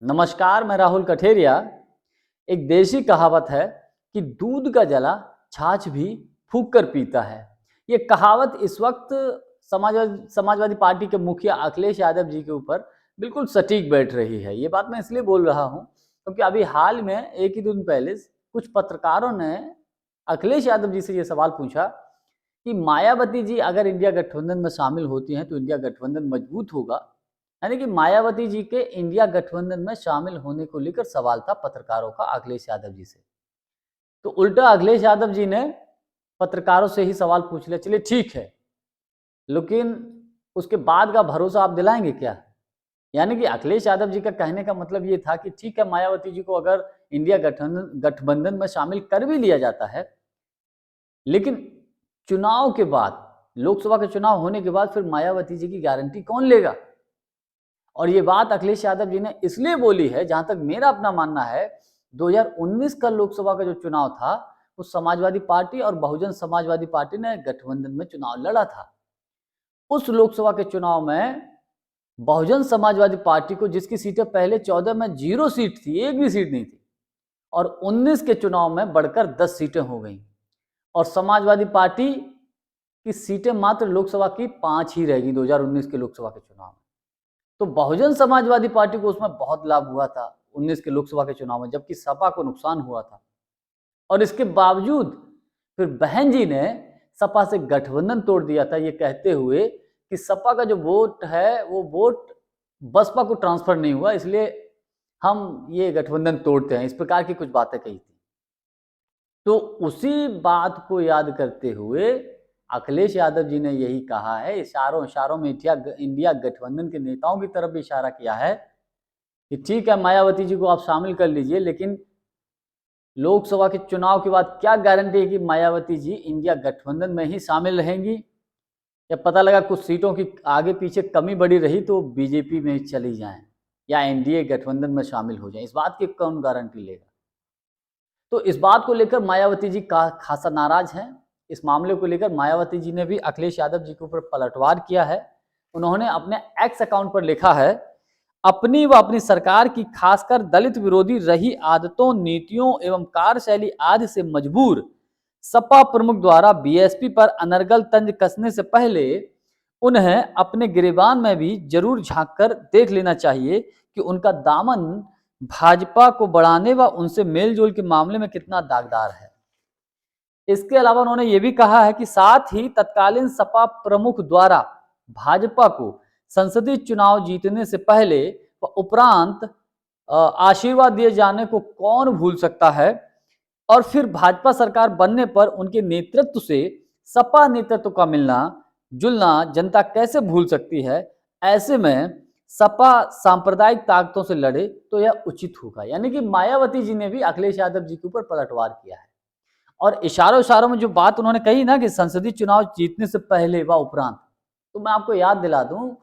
नमस्कार, मैं राहुल कठेरिया। एक देसी कहावत है कि दूध का जला छाछ भी फूंक कर पीता है। ये कहावत इस वक्त समाजवादी पार्टी के मुखिया अखिलेश यादव जी के ऊपर बिल्कुल सटीक बैठ रही है। ये बात मैं इसलिए बोल रहा हूँ क्योंकि अभी हाल में एक ही दिन पहले कुछ पत्रकारों ने अखिलेश यादव जी से ये सवाल पूछा कि मायावती जी अगर इंडिया गठबंधन में शामिल होती हैं तो इंडिया गठबंधन मजबूत होगा। यानी कि मायावती जी के इंडिया गठबंधन में शामिल होने को लेकर सवाल था पत्रकारों का अखिलेश यादव जी से। तो उल्टा अखिलेश यादव जी ने पत्रकारों से ही सवाल पूछ लिया, चलिए ठीक है, लेकिन उसके बाद का भरोसा आप दिलाएंगे क्या? यानी कि अखिलेश यादव जी का कहने का मतलब ये था कि ठीक है, मायावती जी को अगर इंडिया गठबंधन में शामिल कर भी लिया जाता है, लेकिन चुनाव के बाद, लोकसभा के चुनाव होने के बाद फिर मायावती जी की गारंटी कौन लेगा? और ये बात अखिलेश यादव जी ने इसलिए बोली है, जहां तक मेरा अपना मानना है, 2019 का लोकसभा का जो चुनाव था, वो समाजवादी पार्टी और बहुजन समाजवादी पार्टी ने गठबंधन में चुनाव लड़ा था। उस लोकसभा के चुनाव में बहुजन समाजवादी पार्टी को, जिसकी सीटें पहले 14 में 0 सीट थी, एक भी सीट नहीं थी, और 19 के चुनाव में बढ़कर 10 सीटें हो गई, और समाजवादी पार्टी की सीटें मात्र लोकसभा की 5 ही रहेगी 2019 के लोकसभा के चुनाव में। तो बहुजन समाजवादी पार्टी को उसमें बहुत लाभ हुआ था 19 के लोकसभा के चुनाव में, जबकि सपा को नुकसान हुआ था। और इसके बावजूद फिर बहन जी ने सपा से गठबंधन तोड़ दिया था, ये कहते हुए कि सपा का जो वोट है वो वोट बसपा को ट्रांसफर नहीं हुआ, इसलिए हम ये गठबंधन तोड़ते हैं। इस प्रकार की कुछ बातें कही थी। तो उसी बात को याद करते हुए अखिलेश यादव जी ने यही कहा है, इशारों इशारों में इंडिया गठबंधन के नेताओं की तरफ भी इशारा किया है कि ठीक है, मायावती जी को आप शामिल कर लीजिए, लेकिन लोकसभा के चुनाव के बाद क्या गारंटी है कि मायावती जी इंडिया गठबंधन में ही शामिल रहेंगी, या पता लगा कुछ सीटों की आगे पीछे कमी बड़ी रही तो बीजेपी में चली जाएं या एनडीए गठबंधन में शामिल हो जाएं, इस बात की कौन गारंटी लेगा? तो इस बात को लेकर मायावती जी का खासा नाराज हैं। इस मामले को लेकर मायावती जी ने भी अखिलेश यादव जी के ऊपर पलटवार किया है। उन्होंने अपने एक्स अकाउंट पर लिखा है, अपनी व अपनी सरकार की खासकर दलित विरोधी रही आदतों, नीतियों एवं कार्यशैली आदि से मजबूर सपा प्रमुख द्वारा बीएसपी पर अनर्गल तंज कसने से पहले उन्हें अपने गिरेबान में भी जरूर झांक कर देख लेना चाहिए कि उनका दामन भाजपा को बढ़ाने व उनसे मेलजोल के मामले में कितना दागदार है। इसके अलावा उन्होंने ये भी कहा है कि साथ ही तत्कालीन सपा प्रमुख द्वारा भाजपा को संसदीय चुनाव जीतने से पहले व उपरांत आशीर्वाद दिए जाने को कौन भूल सकता है, और फिर भाजपा सरकार बनने पर उनके नेतृत्व से सपा नेतृत्व का मिलना जुलना जनता कैसे भूल सकती है? ऐसे में सपा सांप्रदायिक ताकतों से लड़े तो यह उचित होगा। यानी कि मायावती जी ने भी अखिलेश यादव जी के ऊपर पलटवार किया है, और इशारों इशारों में जो बात उन्होंने कही ना कि संसदीय चुनाव जीतने से पहले व उपरांत, तो मैं आपको याद दिला दूं,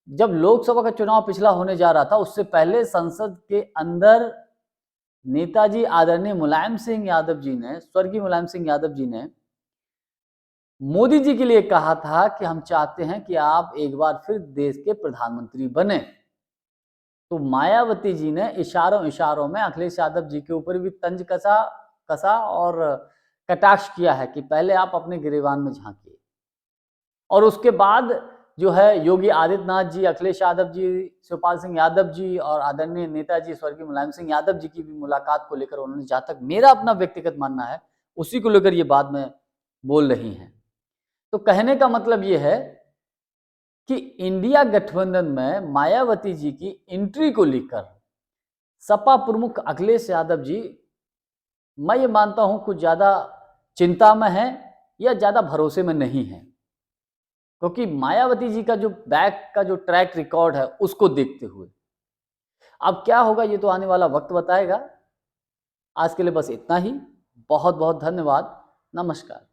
जब लोकसभा का चुनाव पिछला होने जा रहा था, उससे पहले संसद के अंदर नेताजी आदरणीय मुलायम सिंह यादव जी ने, स्वर्गीय मुलायम सिंह यादव जी ने मोदी जी के लिए कहा था कि हम चाहते हैं कि आप एक बार फिर देश के प्रधानमंत्री बने। तो मायावती जी ने इशारों इशारों में अखिलेश यादव जी के ऊपर भी तंज कसा कसा और कटाक्ष किया है कि पहले आप अपने गिरेबान में झांकिए। और उसके बाद जो है योगी आदित्यनाथ जी, अखिलेश यादव जी, शिवपाल सिंह यादव जी और आदरणीय नेताजी स्वर्गीय मुलायम सिंह यादव जी की भी मुलाकात को लेकर उन्होंने, जहां तक मेरा अपना व्यक्तिगत मानना है, उसी को लेकर ये बात में बोल रही हैं। तो कहने का मतलब ये है कि इंडिया गठबंधन में मायावती जी की एंट्री को लेकर सपा प्रमुख अखिलेश यादव जी, मैं ये मानता हूं, कुछ ज्यादा चिंता में है या ज्यादा भरोसे में नहीं है, क्योंकि मायावती जी का जो बैक का जो ट्रैक रिकॉर्ड है उसको देखते हुए अब क्या होगा ये तो आने वाला वक्त बताएगा। आज के लिए बस इतना ही। बहुत बहुत धन्यवाद। नमस्कार।